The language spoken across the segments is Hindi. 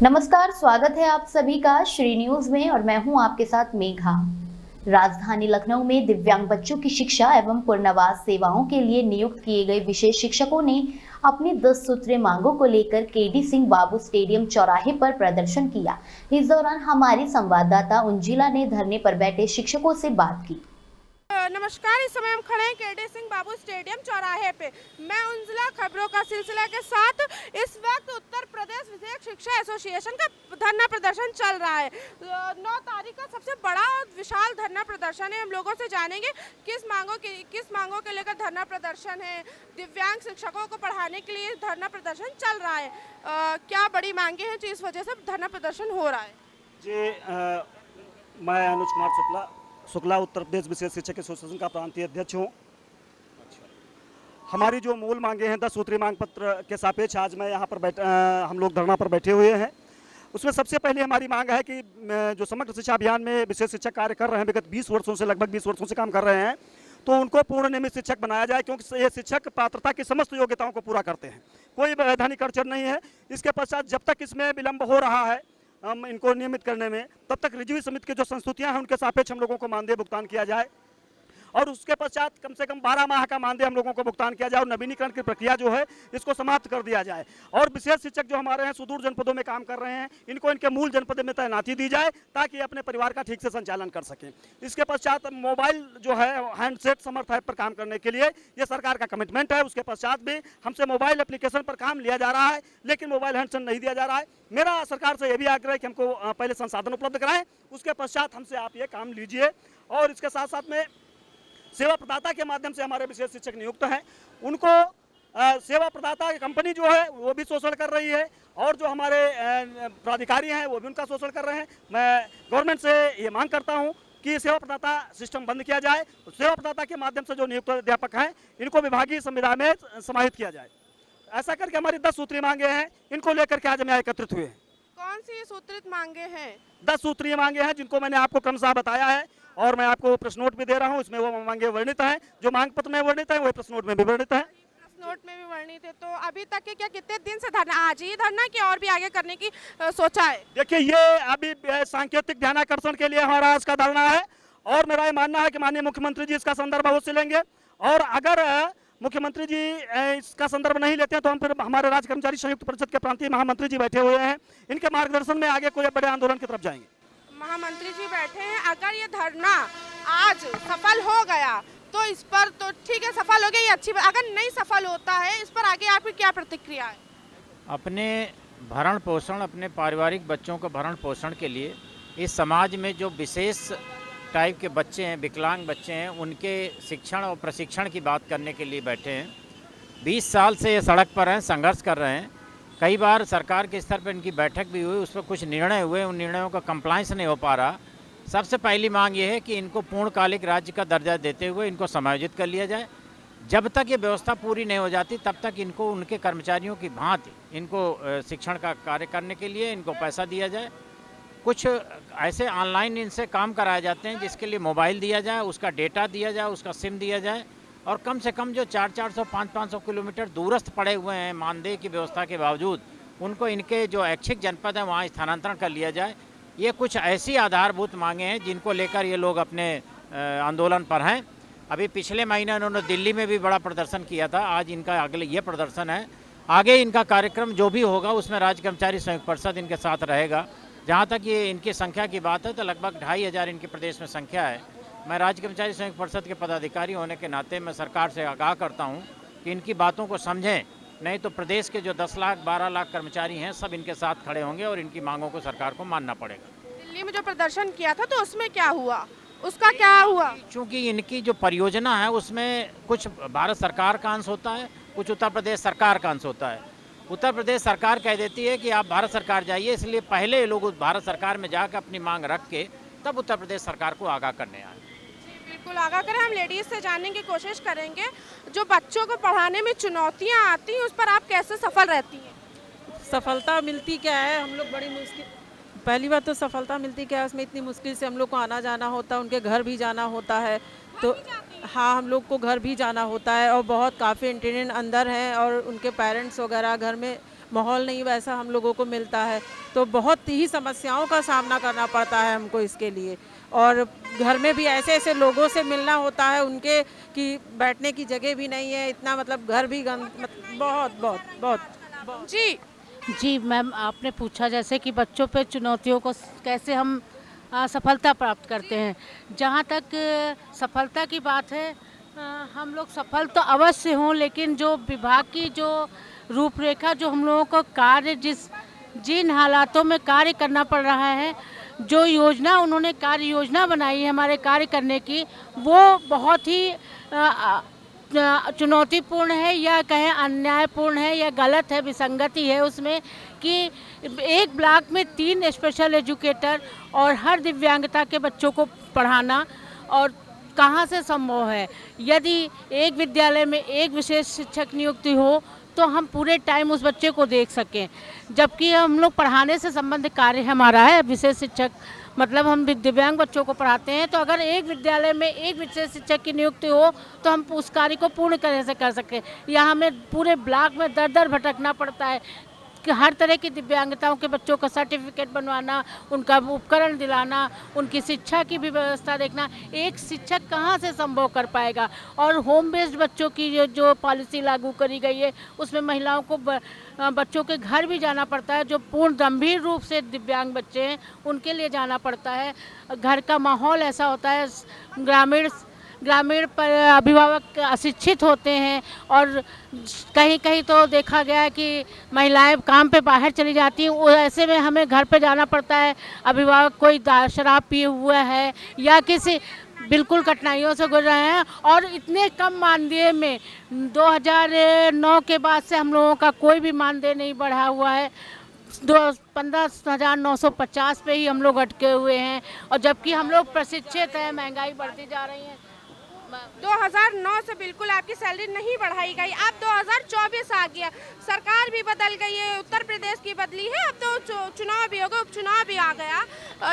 नमस्कार, स्वागत है आप सभी का श्री न्यूज में और मैं हूं आपके साथ मेघा। राजधानी लखनऊ में दिव्यांग बच्चों की शिक्षा एवं पुनर्वास सेवाओं के लिए नियुक्त किए गए विशेष शिक्षकों ने अपनी 10 सूत्रीय मांगों को लेकर केडी सिंह बाबू स्टेडियम चौराहे पर प्रदर्शन किया। इस दौरान हमारी संवाददाता उंजिला ने धरने पर बैठे शिक्षकों से बात की। नमस्कार, इस समय हम खड़े हैं केडी सिंह बाबू स्टेडियम चौराहे पे। मैं उंजिला खबरों का सिलसिला के साथ इस वक्त उत्तर प्रदेश विशेष शिक्षा एसोसिएशन का धरना प्रदर्शन चल रहा है। 9 तारीख का सबसे बड़ा और विशाल धरना प्रदर्शन है। हम लोगों से जानेंगे किस मांगों के लेकर धरना प्रदर्शन है। दिव्यांग शिक्षकों को पढ़ाने के लिए धरना प्रदर्शन चल रहा है। क्या बड़ी मांगे हैं जो इस वजह से धरना प्रदर्शन हो रहा है? जी, मैं अनुज कुमार शुक्ला उत्तर प्रदेश विशेष शिक्षक एसोसिएशन का प्रांतीय अध्यक्ष हूँ। हमारी जो मूल मांगे हैं 10 सूत्रीय मांग पत्र के सापेक्ष आज मैं यहाँ पर हम लोग धरना पर बैठे हुए हैं। उसमें सबसे पहले हमारी मांग है कि जो समग्र शिक्षा अभियान में विशेष शिक्षक कार्य कर रहे हैं, विगत 20 वर्षों से लगभग 20 वर्षों से काम कर रहे हैं, तो उनको पूर्ण नियमित शिक्षक बनाया जाए, क्योंकि ये शिक्षक पात्रता की समस्त योग्यताओं को पूरा करते हैं, कोई वैधानिक अड़चन नहीं है। इसके पश्चात जब तक इसमें विलम्ब हो रहा है हम इनको नियमित करने में, तब तक रिजवी समिति की जो संस्तुतियां हैं उनके सापेक्ष हम लोगों को मानदेय भुगतान किया जाए और उसके पश्चात कम से कम 12 माह का मानदेय हम लोगों को भुगतान किया जाए और नवीनीकरण की प्रक्रिया जो है इसको समाप्त कर दिया जाए। और विशेष शिक्षक जो हमारे हैं सुदूर जनपदों में काम कर रहे हैं, इनको इनके मूल जनपद में तैनाती दी जाए ताकि अपने परिवार का ठीक से संचालन कर सकें। इसके पश्चात मोबाइल जो है हैंडसेट समर्थ ऐप पर काम करने के लिए ये सरकार का कमिटमेंट है। उसके पश्चात भी हमसे मोबाइल एप्लीकेशन पर काम लिया जा रहा है, लेकिन मोबाइल हैंडसेट नहीं दिया जा रहा है। मेरा सरकार से यह भी आग्रह है कि हमको पहले संसाधन उपलब्ध कराएं, उसके पश्चात हमसे आप ये काम लीजिए। और इसके साथ साथ में सेवा प्रदाता के माध्यम से हमारे विशेष शिक्षक नियुक्त हैं, उनको सेवा प्रदाता कंपनी जो है वो भी शोषण कर रही है और जो हमारे प्राधिकारी हैं वो भी उनका शोषण कर रहे हैं। मैं गवर्नमेंट से ये मांग करता हूं कि सेवा प्रदाता सिस्टम बंद किया जाए। सेवा प्रदाता के माध्यम से जो नियुक्त अध्यापक हैं इनको विभागीय संविदा में समाहित किया जाए। ऐसा करके हमारी 10 सूत्रीय मांगे हैं, इनको लेकर के आज हम यहाँ एकत्रित हुए हैं। कौन सी सूत्रित मांगे हैं? 10 सूत्रीय मांगे हैं जिनको मैंने आपको क्रमशः बताया है और मैं आपको प्रश्न नोट भी दे रहा हूं। इसमें वो मांगे वर्णित हैं, जो मांग पत्र में वर्णित है वही प्रश्न नोट में भी वर्णित है। प्रश्न नोट में भी वर्णित है। तो अभी तक के क्या कितने दिन से धरना, आज ही धरना की और भी आगे करने की सोचा है? देखिए, ये अभी सांकेतिक ध्यानाकर्षण के लिए हमारा आज का धरना है और मेरा ये मानना है कि माननीय मुख्यमंत्री जी इसका संदर्भ अवश्य लेंगे और अगर मुख्यमंत्री जी इसका संदर्भ नहीं लेते हैं तो हम फिर हमारे राज्य कर्मचारी संयुक्त परिषद के प्रांतीय महामंत्री जी बैठे हुए हैं, इनके मार्गदर्शन में आगे कोई बड़े आंदोलन की तरफ जाएंगे। महामंत्री जी बैठे हैं, अगर ये धरना आज सफल हो गया तो इस पर तो ठीक है, सफल हो गया ये अच्छी बात। अगर नहीं सफल होता है इस पर आगे आपकी क्या प्रतिक्रिया है? अपने भरण पोषण, अपने पारिवारिक बच्चों के भरण पोषण के लिए इस समाज में जो विशेष टाइप के बच्चे हैं, विकलांग बच्चे हैं, उनके शिक्षण और प्रशिक्षण की बात करने के लिए बैठे हैं। 20 साल से ये सड़क पर हैं, संघर्ष कर रहे हैं। कई बार सरकार के स्तर पर इनकी बैठक भी हुई, उस पर कुछ निर्णय हुए, उन निर्णयों का कंप्लायंस नहीं हो पा रहा। सबसे पहली मांग ये है कि इनको पूर्णकालिक राज्य का दर्जा देते हुए इनको समायोजित कर लिया जाए। जब तक ये व्यवस्था पूरी नहीं हो जाती तब तक इनको उनके कर्मचारियों की भांति इनको शिक्षण का कार्य करने के लिए इनको पैसा दिया जाए। कुछ ऐसे ऑनलाइन इनसे काम कराए जाते हैं जिसके लिए मोबाइल दिया जाए, उसका डेटा दिया जाए, उसका सिम दिया जाए और कम से कम जो 400-400, 500-500 किलोमीटर दूरस्थ पड़े हुए हैं मानदेय की व्यवस्था के बावजूद, उनको इनके जो ऐच्छिक जनपद हैं वहाँ स्थानांतरण कर लिया जाए। ये कुछ ऐसी आधारभूत मांगे हैं जिनको लेकर ये लोग अपने आंदोलन पर हैं। अभी पिछले महीने उन्होंने दिल्ली में भी बड़ा प्रदर्शन किया था, आज इनका अगले ये प्रदर्शन है। आगे इनका कार्यक्रम जो भी होगा उसमें राज्य कर्मचारी संयुक्त परिषद इनके साथ रहेगा। जहाँ तक ये इनकी संख्या की बात है तो लगभग 2500 इनके प्रदेश में संख्या है। मैं राज्य कर्मचारी संयुक्त परिषद के पदाधिकारी होने के नाते मैं सरकार से आगाह करता हूँ कि इनकी बातों को समझें, नहीं तो प्रदेश के जो 10 लाख 12 लाख कर्मचारी हैं सब इनके साथ खड़े होंगे और इनकी मांगों को सरकार को मानना पड़ेगा। दिल्ली में जो प्रदर्शन किया था तो उसमें क्या हुआ, उसका क्या हुआ? चूँकि इनकी जो परियोजना है उसमें कुछ भारत सरकार का अंश होता है, कुछ उत्तर प्रदेश सरकार का अंश होता है। उत्तर प्रदेश सरकार कह देती है कि आप भारत सरकार जाइए, इसलिए पहले लोग भारत सरकार में जाकर अपनी मांग रख के तब उत्तर प्रदेश सरकार को आगाह करने आए। बिल्कुल आगाह करें। हम लेडीज से जानने की कोशिश करेंगे, जो बच्चों को पढ़ाने में चुनौतियां आती हैं उस पर आप कैसे सफल रहती हैं? सफलता मिलती क्या है, हम लोग बड़ी मुश्किल, पहली बात तो सफलता मिलती क्या है, उसमें इतनी मुश्किल से हम लोग को आना जाना होता है, उनके घर भी जाना होता है। तो हाँ, हम लोग को घर भी जाना होता है और बहुत काफ़ी इंटीरियर अंदर हैं और उनके पेरेंट्स वगैरह घर में माहौल नहीं वैसा हम लोगों को मिलता है, तो बहुत ही समस्याओं का सामना करना पड़ता है हमको इसके लिए। और घर में भी ऐसे ऐसे लोगों से मिलना होता है उनके कि बैठने की जगह भी नहीं है, इतना मतलब घर भी बहुत बहुत बहुत, बहुत। जी जी मैम, आपने पूछा जैसे कि बच्चों पे चुनौतियों को कैसे हम सफलता प्राप्त करते हैं। जहाँ तक सफलता की बात है, हम लोग सफल तो अवश्य हों, लेकिन जो विभाग की जो रूपरेखा, जो हम लोगों को कार्य जिन हालातों में कार्य करना पड़ रहा है, जो योजना उन्होंने कार्य योजना बनाई है हमारे कार्य करने की, वो बहुत ही चुनौतीपूर्ण है, या कहें अन्यायपूर्ण है, या गलत है, विसंगति है उसमें कि एक ब्लॉक में 3 स्पेशल एजुकेटर और हर दिव्यांगता के बच्चों को पढ़ाना और कहाँ से संभव है। यदि एक विद्यालय में एक विशेष शिक्षक नियुक्ति हो तो हम पूरे टाइम उस बच्चे को देख सकें, जबकि हम लोग पढ़ाने से संबंधित कार्य हमारा है विशेष शिक्षक, मतलब हम दिव्यांग बच्चों को पढ़ाते हैं। तो अगर एक विद्यालय में एक विशेष शिक्षक की नियुक्ति हो तो हम उस कार्य को पूर्ण तरह से कर सकें। या हमें पूरे ब्लॉक में दर दर भटकना पड़ता है कि हर तरह की दिव्यांगताओं के बच्चों का सर्टिफिकेट बनवाना, उनका उपकरण दिलाना, उनकी शिक्षा की भी व्यवस्था देखना, एक शिक्षक कहाँ से संभव कर पाएगा। और होम बेस्ड बच्चों की जो पॉलिसी लागू करी गई है, उसमें महिलाओं को बच्चों के घर भी जाना पड़ता है, जो पूर्ण गंभीर रूप से दिव्यांग बच्चे हैं उनके लिए जाना पड़ता है। घर का माहौल ऐसा होता है, ग्रामीण पर अभिभावक अशिक्षित होते हैं, और कहीं कहीं तो देखा गया है कि महिलाएं काम पे बाहर चली जाती हैं, वो ऐसे में हमें घर पे जाना पड़ता है। अभिभावक कोई शराब पिए हुआ है या किसी बिल्कुल कठिनाइयों से गुजर रहे हैं, और इतने कम मानदेय में 2009 के बाद से हम लोगों का कोई भी मानदेय नहीं बढ़ा हुआ है। 15,950 पे ही हम लोग अटके हुए हैं, और जबकि हम लोग प्रशिक्षित हैं, महंगाई बढ़ती जा रही है। 2009 से बिल्कुल आपकी सैलरी नहीं बढ़ाई गई। अब 2024 आ गया, सरकार भी बदल गई है, उत्तर प्रदेश की बदली है, अब तो चुनाव भी हो गए, उपचुनाव भी आ गया।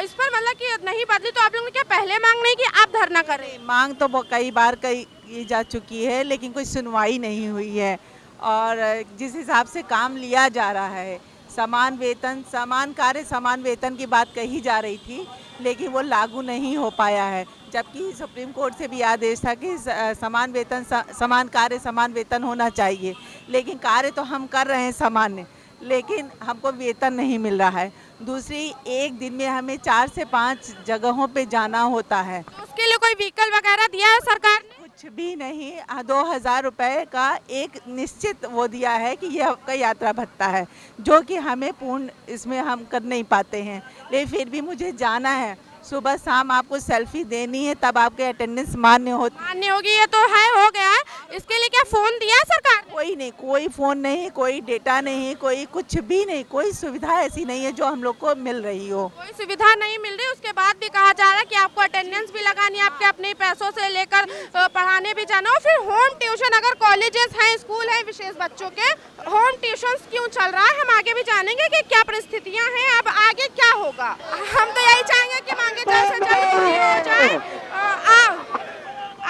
इस पर मतलब कि नहीं बदली तो आप लोगों ने क्या पहले मांग नहीं की, आप धरना करें? मांग तो कई बार की जा चुकी है, लेकिन कोई सुनवाई नहीं हुई है। और जिस हिसाब से काम लिया जा रहा है, समान वेतन, समान कार्य, समान वेतन की बात कही जा रही थी, लेकिन वो लागू नहीं हो पाया है। जबकि सुप्रीम कोर्ट से भी आदेश था कि समान वेतन, समान कार्य, समान वेतन होना चाहिए, लेकिन कार्य तो हम कर रहे हैं सामान्य, लेकिन हमको वेतन नहीं मिल रहा है। दूसरी, एक दिन में हमें 4 से 5 जगहों पे जाना होता है। तो उसके लिए कोई व्हीकल वगैरह दिया है सरकार ने? कुछ भी नहीं। 2,000 रुपये का एक निश्चित वो दिया है कि यह आपका यात्रा भत्ता है, जो कि हमें पूर्ण इसमें हम कर नहीं पाते हैं। लेकिन फिर भी मुझे जाना है, सुबह शाम आपको सेल्फी देनी है, तब आपके अटेंडेंस मान्य होगी। ये तो है, हो गया है। इसके लिए क्या फोन दिया है सरकार ने? कोई नहीं, कोई फ़ोन नहीं, कोई डेटा नहीं, कोई कुछ भी नहीं, कोई सुविधा ऐसी नहीं है जो हम लोग को मिल रही हो। कोई सुविधा नहीं मिल रही, उसके बाद भी कहा जा रहा है कि आपको अटेंडेंस भी लगानी है, आपके अपने पैसों से लेकर पढ़ाने भी जाना हो। फिर होम ट्यूशन, अगर कॉलेजेस हैं, स्कूल हैं विशेष बच्चों के, होम ट्यूशन क्यों चल रहा है? हम आगे भी जानेंगे कि क्या परिस्थितियाँ हैं, अब आगे क्या होगा। हम तो यही चाहेंगे कि मांगे जल्द से जल्द पूरी हो जाए।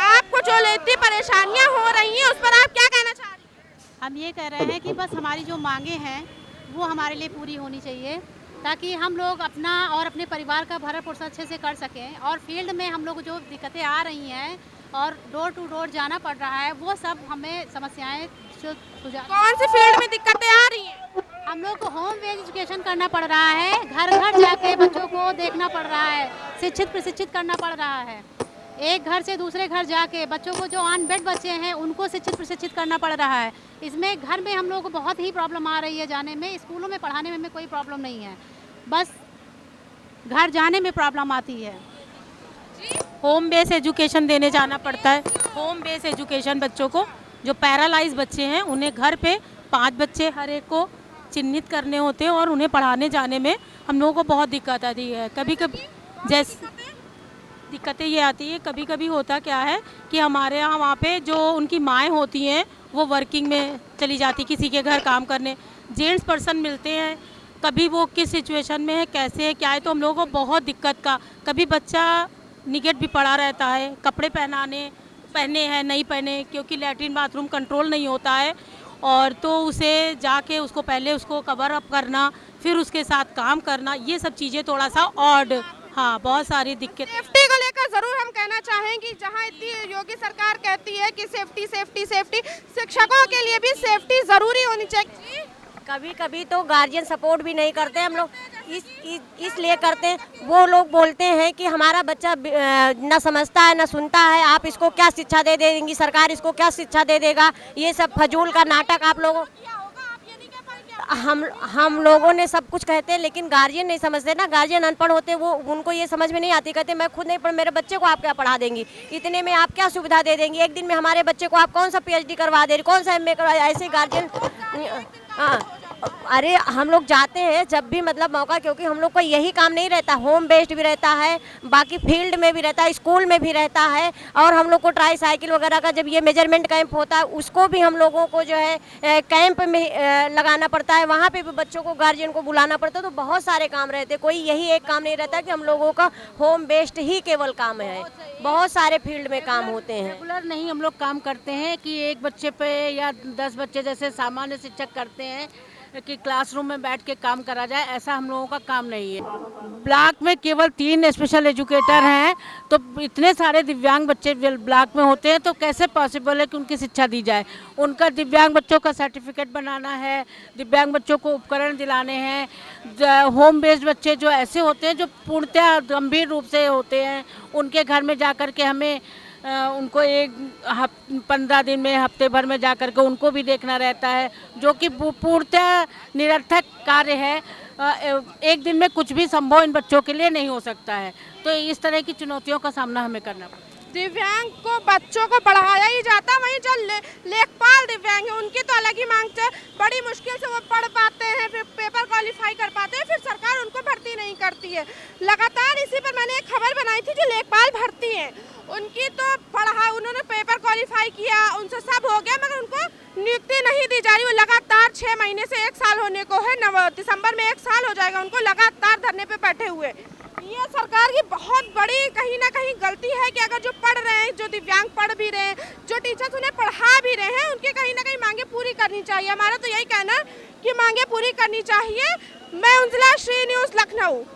आपको जो इतनी परेशानियां हो रही हैं, उस पर आप क्या कहना चाह रही हैं? हम ये कह रहे हैं कि बस हमारी जो मांगे हैं वो हमारे लिए पूरी होनी चाहिए, ताकि हम लोग अपना और अपने परिवार का भरण पोषण अच्छे से कर सकें। और फील्ड में हम लोग जो दिक्कतें आ रही हैं और डोर टू डोर जाना पड़ रहा है, वो सब हमें समस्याएं सुझाव। कौन सी फील्ड में दिक्कतें आ रही हैं? हम लोग को होम बेस्ड एजुकेशन करना पड़ रहा है, घर घर जाके बच्चों को देखना पड़ रहा है, शिक्षित प्रशिक्षित करना पड़ रहा है। एक घर से दूसरे घर जाके बच्चों को, जो अनबेड बच्चे हैं, उनको शिक्षित प्रशिक्षित करना पड़ रहा है। इसमें घर में हम लोगों को बहुत ही प्रॉब्लम आ रही है जाने में। स्कूलों में पढ़ाने में हमें कोई प्रॉब्लम नहीं है, बस घर जाने में प्रॉब्लम आती है। होम बेस एजुकेशन देने जाना पड़ता है। होम बेस एजुकेशन बच्चों को, जो पैरालाइज बच्चे हैं, उन्हें घर पे 5 बच्चे हर एक को चिन्हित करने होते हैं, और उन्हें पढ़ाने जाने में हम लोगों को बहुत दिक्कत आती है। कभी कभी जैसे दिक्कतें ये आती है, कभी कभी होता क्या है कि हमारे यहाँ वहाँ पे जो उनकी माएँ होती हैं वो वर्किंग में चली जाती, किसी के घर काम करने। जेंट्स पर्सन मिलते हैं, कभी वो किस सिचुएशन में है, कैसे है, क्या है, तो हम लोगों को बहुत दिक्कत का, कभी बच्चा निगेट भी पड़ा रहता है, कपड़े पहने हैं नहीं पहने, क्योंकि लैट्रिन बाथरूम कंट्रोल नहीं होता है। और तो उसे जाके उसको पहले उसको कवर अप करना, फिर उसके साथ काम करना, ये सब चीज़ें थोड़ा सा ऑड, हाँ बहुत सारी दिक्कत। सेफ्टी को लेकर जरूर हम कहना चाहेंगे, जहां इतनी योगी सरकार कहती है कि सेफ्टी सेफ्टी सेफ्टी, शिक्षकों के लिए भी सेफ्टी जरूरी होनी चाहिए। कभी कभी तो गार्जियन सपोर्ट भी नहीं करते, हम लोग इसलिए करते हैं, वो लोग बोलते हैं कि हमारा बच्चा न समझता है न सुनता है, आप इसको क्या शिक्षा दे देंगी, सरकार इसको क्या शिक्षा दे देगा, ये सब फजूल का नाटक आप लोगों। हम लोगों ने सब कुछ कहते हैं, लेकिन गार्जियन नहीं समझते ना, गार्जियन अनपढ़ होते, वो उनको ये समझ में नहीं आती, कहते मैं खुद नहीं पढ़, मेरे बच्चे को आप क्या पढ़ा देंगी, इतने में आप क्या सुविधा दे देंगी, एक दिन में हमारे बच्चे को आप कौन सा PhD करवा दे रही, कौन सा MA करवा, ऐसे गार्जियन। हाँ, अरे हम लोग जाते हैं जब भी मतलब मौका, क्योंकि हम लोग का यही काम नहीं रहता, होम बेस्ड भी रहता है, बाकी फील्ड में भी रहता है, स्कूल में भी रहता है, और हम लोग को ट्राई साइकिल वगैरह का जब ये मेजरमेंट कैंप होता है उसको भी हम लोगों को जो है कैंप में लगाना पड़ता है, वहाँ पे भी बच्चों को गार्जियन को बुलाना पड़ता है, तो बहुत सारे काम रहते, कोई यही एक काम नहीं रहता कि हम लोगों का होम बेस्ड ही केवल काम है, बहुत सारे फील्ड में काम होते हैं। रेगुलर नहीं हम लोग काम करते हैं कि एक बच्चे पे या 10 बच्चे जैसे सामान्य शिक्षक करते हैं कि क्लासरूम में बैठ के काम करा जाए, ऐसा हम लोगों का काम नहीं है। ब्लॉक में केवल 3 स्पेशल एजुकेटर हैं, तो इतने सारे दिव्यांग बच्चे ब्लॉक में होते हैं, तो कैसे पॉसिबल है कि उनकी शिक्षा दी जाए। उनका दिव्यांग बच्चों का सर्टिफिकेट बनाना है, दिव्यांग बच्चों को उपकरण दिलाने हैं, होम बेस्ड बच्चे जो ऐसे होते हैं जो पूर्णतः गंभीर रूप से होते हैं, उनके घर में जाकर के हमें उनको 15 दिन में, हफ्ते भर में जाकर के उनको भी देखना रहता है, जो कि पूर्णतः निरर्थक कार्य है। एक दिन में कुछ भी संभव इन बच्चों के लिए नहीं हो सकता है, तो इस तरह की चुनौतियों का सामना हमें करना पड़ता है। दिव्यांग को बच्चों को पढ़ाया ही जाता, वहीं जो लेखपाल दिव्यांग है उनकी तो अलग ही मांग है, बड़ी मुश्किल से वो पढ़ पाते हैं, फिर पेपर क्वालिफाई कर पाते हैं, फिर सरकार उनको भर्ती नहीं करती है। लगातार इसी पर मैंने एक खबर बनाई थी, जो लेखपाल भर्ती हैं उनकी तो पढ़ा, उन्होंने पेपर क्वालिफाई किया, उनसे सब हो गया, मगर उनको नियुक्ति नहीं दी जा रही। वो लगातार 6 महीने से 1 साल होने को है, दिसंबर में 1 साल हो जाएगा उनको लगातार धरने पे बैठे हुए। ये सरकार की बहुत बड़ी कहीं ना कहीं गलती है कि अगर जो पढ़ रहे हैं, जो दिव्यांग पढ़ भी रहे हैं, जो टीचर्स उन्हें पढ़ा भी रहे हैं, उनकी कहीं ना कहीं मांगे पूरी करनी चाहिए। हमारा तो यही कहना है कि मांगे पूरी करनी चाहिए। मैं उंजला, श्री न्यूज़, लखनऊ।